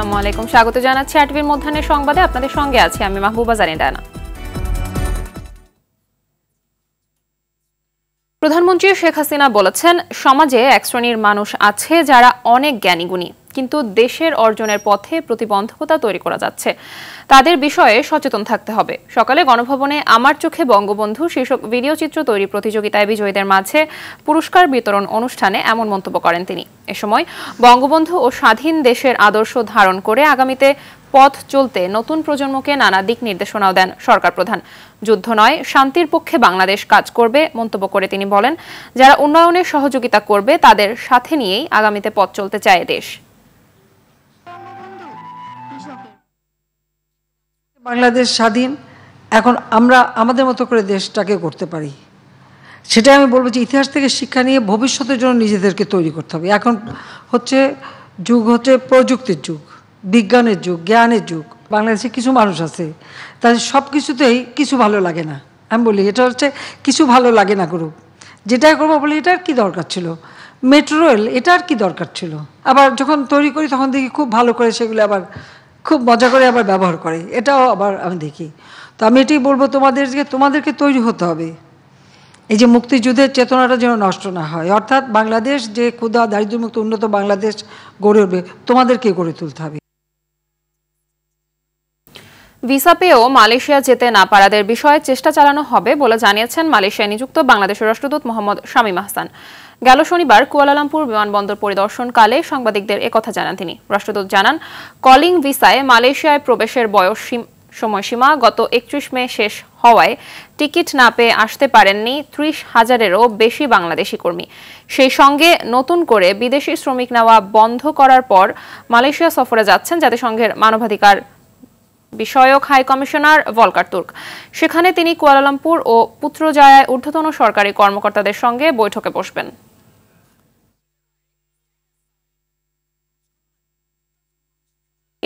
আসসালামু আলাইকুম, স্বাগত জানাচ্ছি আরটিভির মধ্যাহ্নের সংবাদে। আপনাদের সঙ্গে আছি আমি মাহবুবা জারিন রানা। প্রধানমন্ত্রী শেখ হাসিনা বলেছেন, সমাজে এক শ্রেণীর মানুষ আছে যারা অনেক জ্ঞানীগুণী, কিন্তু দেশের অর্জনের পথে প্রতিবন্ধকতা তৈরি করা যাচ্ছে। তাদের বিষয়ে সচেতন থাকতে হবে। সকালে গণভবনে আমার চোখে বঙ্গবন্ধু শীর্ষক ভিডিও চিত্র তৈরি প্রতিযোগিতায় বিজয়ীদের মাঝে পুরস্কার বিতরণ অনুষ্ঠানে এমন মন্তব্য করেন তিনি। এ সময় বঙ্গবন্ধু ও স্বাধীন দেশের আদর্শ ধারণ করে আগামীতে পথ চলতে নতুন প্রজন্মকে নানা দিক নির্দেশনাও দেন সরকার প্রধান। যুদ্ধ নয়, শান্তির পক্ষে বাংলাদেশ কাজ করবে মন্তব্য করে তিনি বলেন, যারা উন্নয়নের সহযোগিতা করবে তাদের সাথে নিয়েই আগামীতে পথ চলতে চায় দেশ। বাংলাদেশ স্বাধীন, এখন আমরা আমাদের মতো করে দেশটাকে করতে পারি, সেটা আমি বলবো যে ইতিহাস থেকে শিক্ষা নিয়ে ভবিষ্যতের জন্য নিজেদেরকে তৈরি করতে হবে। এখন যুগ হচ্ছে প্রযুক্তির যুগ, বিজ্ঞানের যুগ, জ্ঞানের যুগ। বাংলাদেশে কিছু মানুষ আছে তাদের সব কিছুতেই কিছু ভালো লাগে না। আমি বলি এটা হচ্ছে কিছু ভালো লাগে না গ্রুপ, যেটাই করবো বলি এটার কি দরকার ছিল, মেট্রো রেল এটার কি দরকার ছিল। আবার যখন তৈরি করি তখন দেখি খুব ভালো করে সেগুলো আবার খুব মজা করে আবার ব্যবহার করে, এটাও আবার আমি দেখি। তো আমি এটাই বলবো তোমাদেরকে তৈরি হতে হবে, এই যে মুক্তিযুদ্ধের চেতনাটা যেন নষ্ট না হয়, অর্থাৎ বাংলাদেশ যে ক্ষুধা দারিদ্র্যমুক্ত উন্নত বাংলাদেশ গড়ে উঠবে তোমাদেরকে গড়ে তুলতে হবে। ভিসা পেয়েও মালয়েশিয়া যেতে না পারাদের বিষয়ে চেষ্টা চালানো হবে বলে জানিয়েছেন মালয়েশিয়ায় নিযুক্ত বাংলাদেশের রাষ্ট্রদূত মোহাম্মদ শামীম আহসান। গেল শনিবার কুয়ালালামপুর বিমানবন্দর পরিদর্শনকালে সাংবাদিকদের একথা জানান তিনি। রাষ্ট্রদূত জানান, কলিং ভিসায় মালয়েশিয়ায় প্রবেশের সময়সীমা গত 31 মে শেষ হওয়ায় টিকিট না পেয়ে আসতে পারেননি 30,000-এরও বেশি বাংলাদেশি কর্মী। সেই সঙ্গে নতুন করে বিদেশি শ্রমিক নেওয়া বন্ধ করার পর মালয়েশিয়া সফরে যাচ্ছেন জাতিসংঘের মানবাধিকার বিষয়ক হাই কমিশনার ভলকার তুর্ক। সেখানে তিনি কুয়ালালামপুর ও পুত্রজায়ায় ঊর্ধ্বতন সরকারি কর্মকর্তাদের সঙ্গে বৈঠকে বসবেন।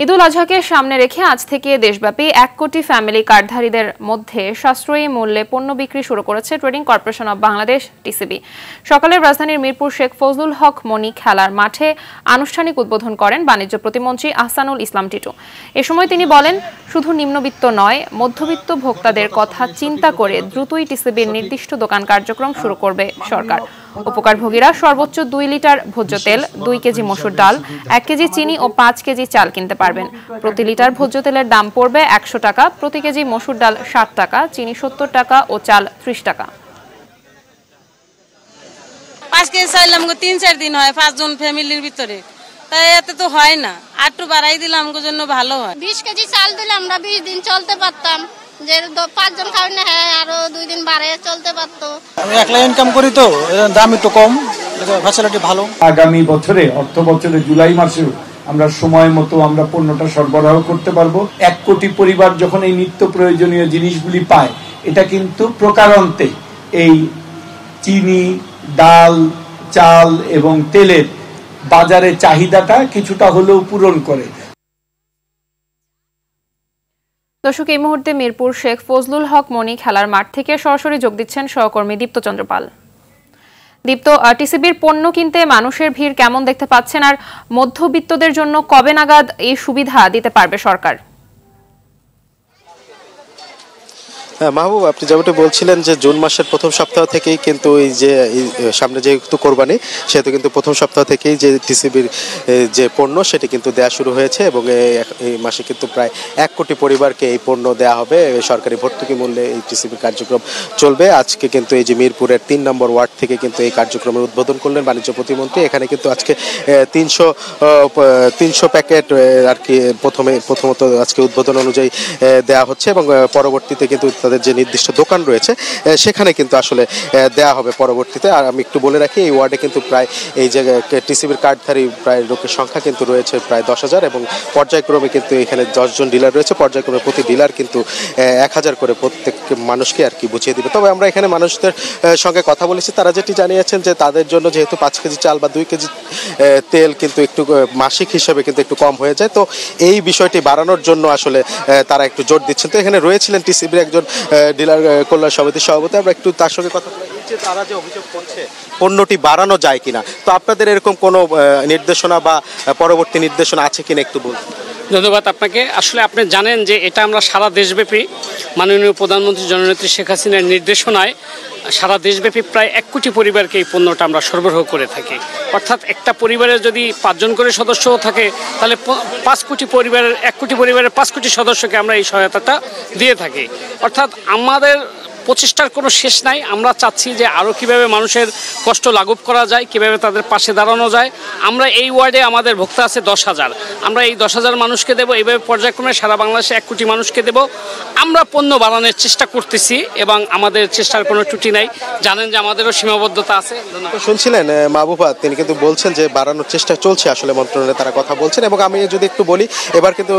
ঈদুল আজহাকে সামনে রেখে আজ থেকে দেশব্যাপী 1 কোটি ফ্যামিলি কার্ডধারীদের মধ্যে সাশ্রয়ী মূল্যে পণ্য বিক্রি শুরু করেছে trading corporation of Bangladesh TCB. সকালে রাজধানীর মিরপুর শেখ ফজলুল হক মনি খেলার মাঠে আনুষ্ঠানিক উদ্বোধন করেন বাণিজ্য প্রতিমন্ত্রী আহসানুল ইসলাম টিটু। এ সময় তিনি বলেন, শুধু নিম্নবিত্ত নয়, মধ্যবিত্ত ভোক্তাদের কথা চিন্তা করে দ্রুতই টিসিবির নির্দিষ্ট দোকান কার্যক্রম শুরু করবে সরকার। উপকারভোগীরা সর্বোচ্চ 2 লিটার ভোজ্য তেল, 2 কেজি মসুর ডাল, 1 কেজি চিনি ও 5 কেজি চাল কিনতে পারবেন। প্রতি লিটার ভোজ্য তেলের দাম পড়বে 100 টাকা, প্রতি কেজি মসুর ডাল 60 টাকা, চিনি 70 টাকা ও চাল 30 টাকা। 5 কেজি চাইলাম 3-4 দিন হয় 5 জন ফ্যামিলির ভিতরে, তাই এত তো হয় না, আরটু বাড়াই দিলাম আমাদের জন্য ভালো হয়। 20 কেজি চাল দিলে আমরা 20 দিন চলতে পারতাম, যে 5 জন খাবে না, হ্যাঁ আরো 2 দিন বাড়ে চলতে পারতো। আমি একলা ইনকাম করি তো দাম একটু কম, ফ্যাসিলিটি ভালো। আগামী বছরে অর্থ বছরে জুলাই মাসে আমরা সময় মতো আমরা পণ্যটা সরবরাহ করতে পারবো। 1 কোটি পরিবার যখন এই নিত্য প্রয়োজনীয় জিনিসগুলি পায়, এটা কিন্তু প্রকারান্তে এই চিনি, ডাল, চাল এবং তেলের বাজারে চাহিদাটা কিছুটা হলেও পূরণ করে। দর্শক, এই মুহূর্তে মিরপুর শেখ ফজলুল হক মনি খেলার মাঠ থেকে সরাসরি যোগ দিচ্ছেন সহকর্মী দীপ্ত চন্দ্র পাল। দীপ্ত, টিসিবির পণ্য কিনতে মানুষের ভিড় কেমন দেখতে পাচ্ছেন, আর মধ্যবিত্তদের জন্য কবে নাগাদ এই সুবিধা দিতে পারবে সরকার? হ্যাঁ মাহবুব, আপনি যেমনটা বলছিলেন যে জুন মাসের প্রথম সপ্তাহ থেকেই কিন্তু এই যে সামনে যেহেতু কোরবানি, সেহেতু কিন্তু প্রথম সপ্তাহ থেকেই যে টিসিবির যে পণ্য সেটি কিন্তু দেওয়া শুরু হয়েছে এবং এই মাসে কিন্তু প্রায় 1 কোটি পরিবারকে এই পণ্য দেওয়া হবে। সরকারি ভর্তুকি মূল্যে এই টিসিবির কার্যক্রম চলবে। আজকে কিন্তু এই যে মিরপুরের 3 নম্বর ওয়ার্ড থেকে কিন্তু এই কার্যক্রমের উদ্বোধন করলেন বাণিজ্য প্রতিমন্ত্রী। এখানে কিন্তু আজকে 300 প্যাকেট আর কি প্রথমত আজকে উদ্বোধন অনুযায়ী দেওয়া হচ্ছে এবং পরবর্তীতে কিন্তু তাদের যে নির্দিষ্ট দোকান রয়েছে সেখানে কিন্তু আসলে দেয়া হবে পরবর্তীতে। আর আমি একটু বলে রাখি, এই ওয়ার্ডে কিন্তু প্রায় এই যে টিসিবির কার্ডধারী প্রায় লোকের সংখ্যা কিন্তু রয়েছে প্রায় 10,000 এবং পর্যায়ক্রমে কিন্তু এখানে 10 জন ডিলার রয়েছে। পর্যায়ক্রমে প্রতি ডিলার কিন্তু 1,000 করে প্রত্যেক মানুষকে আর কি বুঝিয়ে দিবে। তবে আমরা এখানে মানুষদের সঙ্গে কথা বলেছি, তারা যেটি জানিয়েছেন যে তাদের জন্য যেহেতু 5 কেজি চাল বা 2 কেজি তেল কিন্তু একটু মাসিক হিসাবে কিন্তু একটু কম হয়ে যায়, তো এই বিষয়টি বাড়ানোর জন্য আসলে তারা একটু জোর দিচ্ছেন। তো এখানে রয়েছিলেন টিসিবির একজন ডিলার কল্যাণ সমিতির সভাপতি, আমরা একটু তার সঙ্গে কথা বলি যে তারা যে অভিযোগ করছে পণ্যটি বাড়ানো যায় কিনা, তো আপনাদের এরকম কোনো নির্দেশনা বা পরবর্তী নির্দেশনা আছে কিনা একটু বলুন। ধন্যবাদ আপনাকে। আসলে আপনি জানেন যে এটা আমরা সারা দেশব্যাপী মাননীয় প্রধানমন্ত্রী জননেত্রী শেখ হাসিনার নির্দেশনায় সারা দেশব্যাপী প্রায় 1 কোটি পরিবারকে এই পণ্যটা আমরা সরবরাহ করে থাকি। অর্থাৎ একটা পরিবারে যদি 5 জন করে সদস্য থাকে তাহলে 1 কোটি পরিবারের 5 কোটি সদস্যকে আমরা এই সহায়তাটা দিয়ে থাকি। অর্থাৎ আমাদের প্রচেষ্টার কোনো শেষ নাই। আমরা চাচ্ছি যে আরও কীভাবে মানুষের কষ্ট লাঘব করা যায়, কীভাবে তাদের পাশে দাঁড়ানো যায়। আমরা এই ওয়ার্ডে আমাদের ভোক্তা আছে 10,000, আমরা এই 10,000 মানুষকে দেব, এইভাবে পর্যায়ক্রমে সারা বাংলাদেশে 1 কোটি মানুষকে দেব। আমরা পণ্য বাড়ানোর চেষ্টা করতেছি এবং আমাদের চেষ্টার কোনো ত্রুটি নাই। জানেন যে আমাদেরও সীমাবদ্ধতা আছে। শুনছিলেন মাহবুবা, তিনি কিন্তু বলছেন যে বাড়ানোর চেষ্টা চলছে আসলে মন্ত্রণালয়ে, তারা কথা বলছেন। এবং আমি যদি একটু বলি, এবার কিন্তু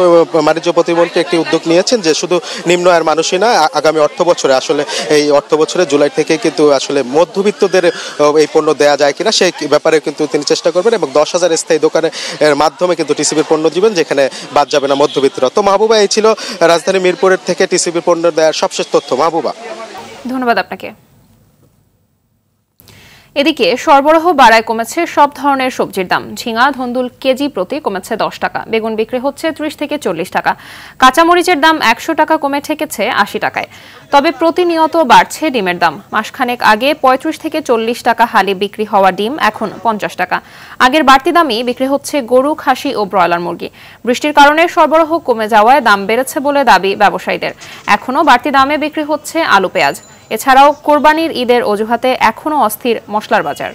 বাণিজ্য প্রতিমন্ত্রী একটি উদ্যোগ নিয়েছেন যে শুধু নিম্ন আয়ের মানুষই না, আগামী অর্থ বছরে আসলে এই অর্থ বছরে জুলাই থেকে কিন্তু আসলে মধ্যবিত্তদের এই পণ্য দেওয়া যায় কিনা সেই ব্যাপারে কিন্তু তিনি চেষ্টা করবেন এবং 10,000 স্থায়ী দোকানের মাধ্যমে কিন্তু টিসিবির পণ্য দিবেন, যেখানে বাদ যাবে না মধ্যবিত্তরা। তো মাহবুবা, এই ছিল রাজধানী মিরপুরের থেকে টিসিবির পণ্য দেওয়ার সবশেষ তথ্য। মাহবুবা, ধন্যবাদ আপনাকে। এদিকে সরবরাহ বাড়ায় কমেছে সব ধরনের সবজির দাম। ঝিঙা ধুন্দুল কেজি প্রতি কমেছে 10 টাকা, বেগুন বিক্রি হচ্ছে 30 থেকে 40 টাকা, কাঁচামরিচের দাম 100 টাকা কমে ঠেকেছে 80 টাকায়। তবে প্রতিনিয়ত বাড়ছে ডিমের দাম। মাসখানেক আগে 35 থেকে 40 টাকা হালি বিক্রি হওয়া ডিম এখন 50 টাকা। আগের বাড়তি দামই বিক্রি হচ্ছে গরু, খাসি ও ব্রয়লার মুরগি। বৃষ্টির কারণে সরবরাহ কমে যাওয়ায় দাম বেড়েছে বলে দাবি ব্যবসায়ীদের। এখনও বাড়তি দামে বিক্রি হচ্ছে আলু, পেঁয়াজ। এছাড়াও কোরবানির ঈদের অজুহাতে এখনও অস্থির মশলার বাজার।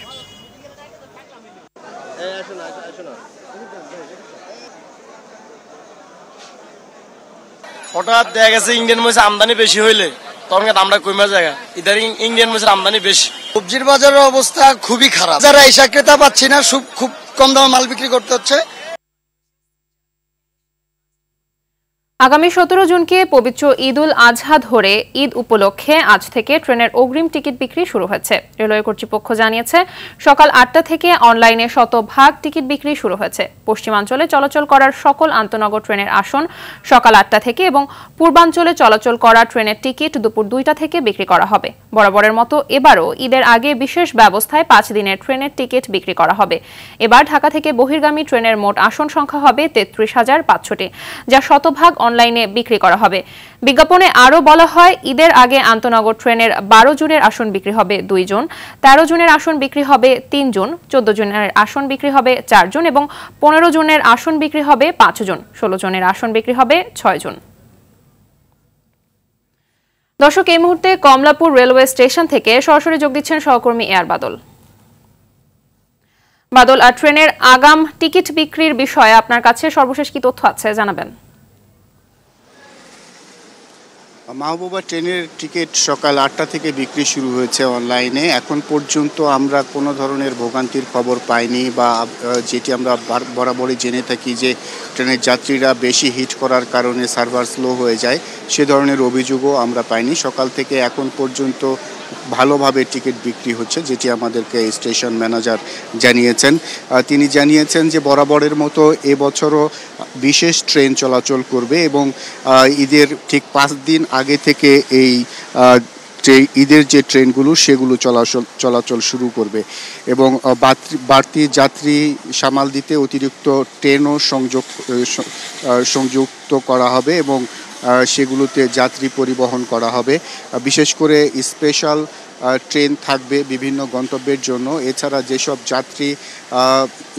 হঠাৎ দেখা গেছে ইন্ডিয়ান মরিচ আমদানি বেশি হইলে তখন দামটা কমে যায়। ইদারিং ইন্ডিয়ান মরিচের আমদানি বেশি। সবজির বাজারের অবস্থা খুবই খারাপ। যারা এসা ক্রেতা পাচ্ছি না, খুব কম দামে মাল বিক্রি করতে হচ্ছে। আগামী 17 জুনকে পবিত্র ঈদ উল আজহা ধরে ঈদ উপলক্ষে আজ থেকে ট্রেনের অগ্রিম টিকিট বিক্রি শুরু হয়েছে। রেলওয়ে কর্তৃপক্ষ জানিয়েছে, সকাল 8টা থেকে অনলাইনে শতভাগ টিকিট বিক্রি শুরু হয়েছে। পশ্চিমাঞ্চলে চলাচল করার সকল আন্তনগর ট্রেনের আসন সকাল 8টা থেকে এবং পূর্বাঞ্চলে চলাচল করা ট্রেনের টিকিট দুপুর 2টা থেকে বিক্রি করা হবে। বরাবরের মতো এবারও ঈদের আগে বিশেষ ব্যবস্থায় 5 দিনের ট্রেনের টিকিট বিক্রি করা হবে। এবার ঢাকা থেকে বহির্গামী ট্রেনের মোট আসন সংখ্যা হবে 33,500টি, যা শতভাগ অনলাইনে বিক্রি করা হবে। বিজ্ঞাপনে আরও বলা হয়, ঈদের আগে আন্তনগর ট্রেনের 12 জনের আসন বিক্রি হবে 2 জন, 13 জনের আসন বিক্রি হবে 3 জন, 14 জনের আসন বিক্রি হবে 4 জন এবং 15 জনের আসন বিক্রি হবে 5 জন, 16 জনের আসন বিক্রি হবে 6 জন। দর্শক, এই মুহূর্তে কমলাপুর রেলওয়ে স্টেশন থেকে সরাসরি যোগ দিচ্ছেন সহকর্মী এয়ার বাদল। বাদল, ট্রেনের আগাম টিকিট বিক্রির বিষয়ে আপনার কাছে সর্বশেষ কি তথ্য আছে জানাবেন? মাহবুবা, ট্রেনের টিকিট সকাল 8টা থেকে বিক্রি শুরু হয়েছে অনলাইনে। এখন পর্যন্ত আমরা কোনো ধরনের ভোগান্তির খবর পাইনি, বা যেটি আমরা বরাবরই জেনে থাকি যে ট্রেনের যাত্রীরা বেশি হিট করার কারণে সার্ভার স্লো হয়ে যায়, সে ধরনের অভিযোগও আমরা পাইনি। সকাল থেকে এখন পর্যন্ত ভালোভাবে টিকিট বিক্রি হচ্ছে, যেটি আমাদেরকে স্টেশন ম্যানেজার জানিয়েছেন। তিনি জানিয়েছেন যে বরাবরের মতো এবছরও বিশেষ ট্রেন চলাচল করবে এবং ঈদের ঠিক 5 দিন আগে থেকে এই ঈদের যে ট্রেনগুলো সেগুলো চলাচল শুরু করবে এবং বাড়তি যাত্রী সামাল দিতে অতিরিক্ত ট্রেনও সংযুক্ত করা হবে এবং সেগুলোতে যাত্রী পরিবহন করা হবে। বিশেষ করে স্পেশাল ট্রেন থাকবে বিভিন্ন গন্তব্যের জন্য। এছাড়া যেসব যাত্রী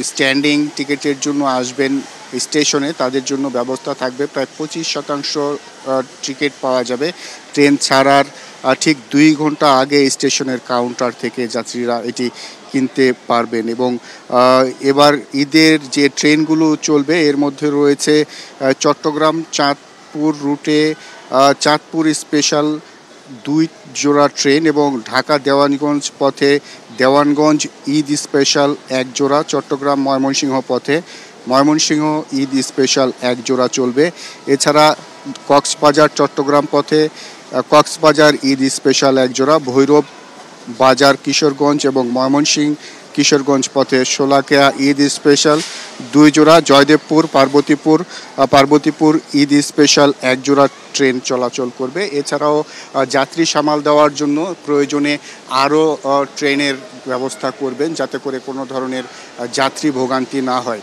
স্ট্যান্ডিং টিকিটের জন্য আসবেন স্টেশনে, তাদের জন্য ব্যবস্থা থাকবে। প্রায় 25% টিকিট পাওয়া যাবে ট্রেন ছাড়ার ঠিক 2 ঘন্টা আগে স্টেশনের কাউন্টার থেকে যাত্রীরা এটি কিনতে পারবেন। এবং এবার ঈদের যে ট্রেনগুলো চলবে এর মধ্যে রয়েছে চট্টগ্রাম চাঁদপুর রুটে চাঁদপুর স্পেশাল 2 জোড়া ট্রেন এবং ঢাকা দেওয়ানগঞ্জ পথে দেওয়ানগঞ্জ ঈদ স্পেশাল 1 জোড়া, চট্টগ্রাম ময়মনসিংহ পথে ময়মনসিংহ ঈদ স্পেশাল 1 জোড়া চলবে। এছাড়া কক্সবাজার চট্টগ্রাম পথে কক্সবাজার ঈদ স্পেশাল 1 জোড়া, ভৈরব বাজার কিশোরগঞ্জ এবং ময়মনসিংহ কিশোরগঞ্জ পথে শোলাকিয়া ঈদ স্পেশাল 2 জোড়া, জয়দেবপুর পার্বতীপুর ঈদ স্পেশাল 1 জোড়া ট্রেন চলাচল করবে। এছাড়াও যাত্রী সামাল দেওয়ার জন্য প্রয়োজনে আরও ট্রেনের ব্যবস্থা করবেন, যাতে করে কোনো ধরনের যাত্রী ভোগান্তি না হয়।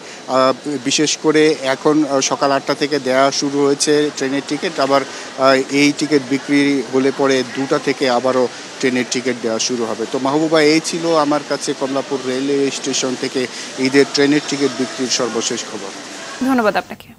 বিশেষ করে এখন সকাল 8টা থেকে দেওয়া শুরু হয়েছে ট্রেনের টিকিট, আবার এই টিকিট বিক্রি হলে পরে 2টা থেকে আবারও ট্রেনের টিকিট দেওয়া শুরু হবে। তো মাহবুবা, এই ছিল আমার কাছে কমলাপুর রেলওয়ে স্টেশন থেকে ঈদের ট্রেনের টিকিট বিক্রির সর্বশেষ খবর। ধন্যবাদ আপনাকে।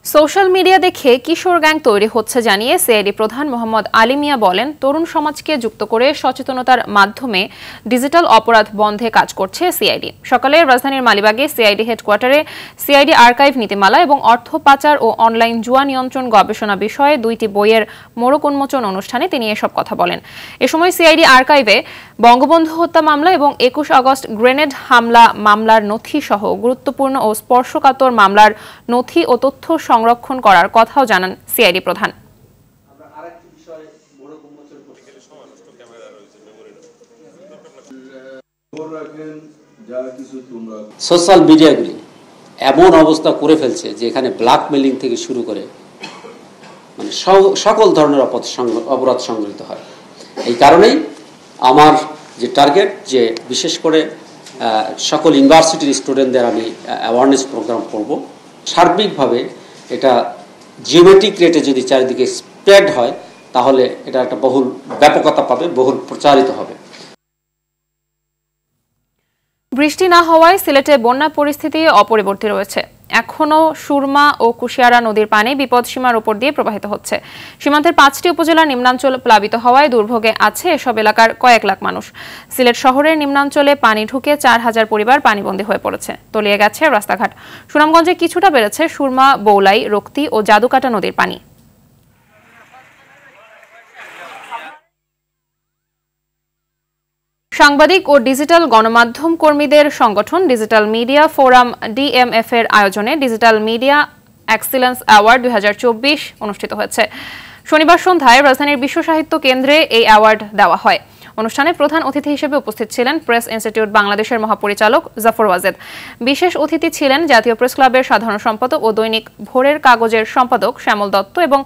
সোশ্যাল মিডিয়া দেখে কিশোর গ্যাং তৈরি হচ্ছে জানিয়ে সিআইডি প্রধান মোহাম্মদ আলী মিয়া বলেন, তরুণ সমাজকে যুক্ত করে সচেতনতার মাধ্যমে ডিজিটাল অপরাধ বন্ধে কাজ করছে সিআইডি। সকালে রাজধানীর মালিবাগে সিআইডি হেডকোয়ার্টারে সিআইডি আর্কাইভ নীতিমালা এবং অর্থ পাচার ও অনলাইন জুয়া নিয়ন্ত্রণ গবেষণা বিষয়ে 2টি বইয়ের মোড়ক উন্মোচন অনুষ্ঠানে তিনি এসব কথা বলেন। এ সময় সিআইডি আর্কাইভে বঙ্গবন্ধু হত্যা মামলা এবং 21 আগস্ট গ্রেনেড হামলা মামলার নথি সহ গুরুত্বপূর্ণ ও স্পর্শকাতর মামলার নথি ও তথ্য সংরক্ষণ করার কথাও জানান সিআইডি প্রধান। সোশ্যাল মিডিয়াগুলি এমন অবস্থা করে ফেলছে যে এখানে ব্ল্যাকমেলিং থেকে শুরু করে মানে সকল ধরনের অপরাধ সংগঠিত হয়। এই কারণেই আমার যে টার্গেট, যে বিশেষ করে সকল ইউনিভার্সিটির স্টুডেন্টদের আমি অ্যাওয়ারনেস প্রোগ্রাম করব। সার্বিকভাবে এটা জিওমেট্রিক রেটে যদি চারিদিকে স্প্রেড হয় তাহলে এটা একটা বহুল ব্যাপকতা পাবে, বহুল প্রচারিত হবে। বৃষ্টি না হওয়ায় সিলেটে বন্যা পরিস্থিতি অপরিবর্তিত রয়েছে। এখনো সুরমা ও কুশিয়ারা নদীর পানি বিপদসীমার উপর দিয়ে প্রবাহিত হচ্ছে। সীমান্তের 5টি উপজেলার নিম্নাঞ্চল প্লাবিত হওয়ায় দুর্ভোগে আছে এসব এলাকার কয়েক লাখ মানুষ। সিলেট শহরের নিম্নাঞ্চলে পানি ঢুকে 4000 পরিবার পানিবন্দী হয়ে পড়েছে, তলিয়ে গেছে রাস্তাঘাট। সুনামগঞ্জে কিছুটা বেড়েছে সুরমা, বৌলাই, রক্তি ও জাদুকাটা নদীর পানি। সাংবাদিক ও ডিজিটাল গণমাধ্যম কর্মীদের সংগঠন ডিজিটাল মিডিয়া ফোরাম ডিএমএফ এর আয়োজনে ডিজিটাল মিডিয়া এক্সিলেন্স অ্যাওয়ার্ড 2024 অনুষ্ঠিত হয়েছে। শনিবার সন্ধ্যায় রাজধানীর বিশ্ব সাহিত্য কেন্দ্রে এই অ্যাওয়ার্ড দেওয়া হয়। অনুষ্ঠানে প্রধান অতিথি হিসেবে উপস্থিত ছিলেন প্রেস ইনস্টিটিউট বাংলাদেশের মহাপরিচালক জাফর ওয়াজেদ। বিশেষ অতিথি ছিলেন জাতীয় প্রেস ক্লাবের সাধারণ সম্পাদক ও দৈনিক ভোরের কাগজের সম্পাদক শ্যামল দত্ত এবং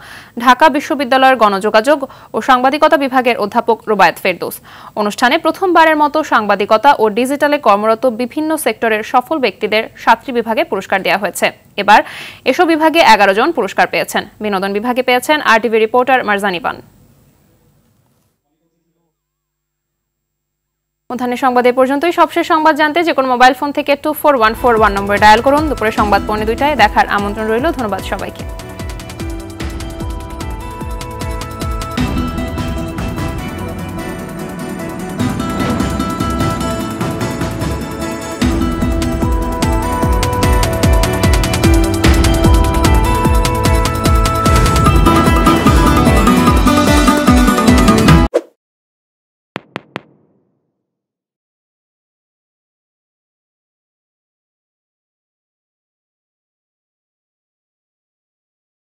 ঢাকা বিশ্ববিদ্যালয়ের গণযোগাযোগ ও সাংবাদিকতা বিভাগের অধ্যাপক রুবায়েত ফেরদৌস। অনুষ্ঠানে প্রথমবারের মতো সাংবাদিকতা ও ডিজিটালে কর্মরত বিভিন্ন সেক্টরের সফল ব্যক্তিদের 7টি বিভাগে পুরস্কার দেওয়া হয়েছে। এবার এসব বিভাগে 11 জন পুরস্কার পেয়েছেন। বিনোদন বিভাগে পেয়েছেন আরটিভি রিপোর্টার মারজানি পান। মধ্যাহ্নের সংবাদ এ পর্যন্তই। সবশেষ সংবাদ জানতে যে কোনো মোবাইল ফোন থেকে 24141 নম্বরে ডায়াল করুন। দুপুরে সংবাদ 2:45টায় দেখার আমন্ত্রণ রইল। ধন্যবাদ সবাইকে।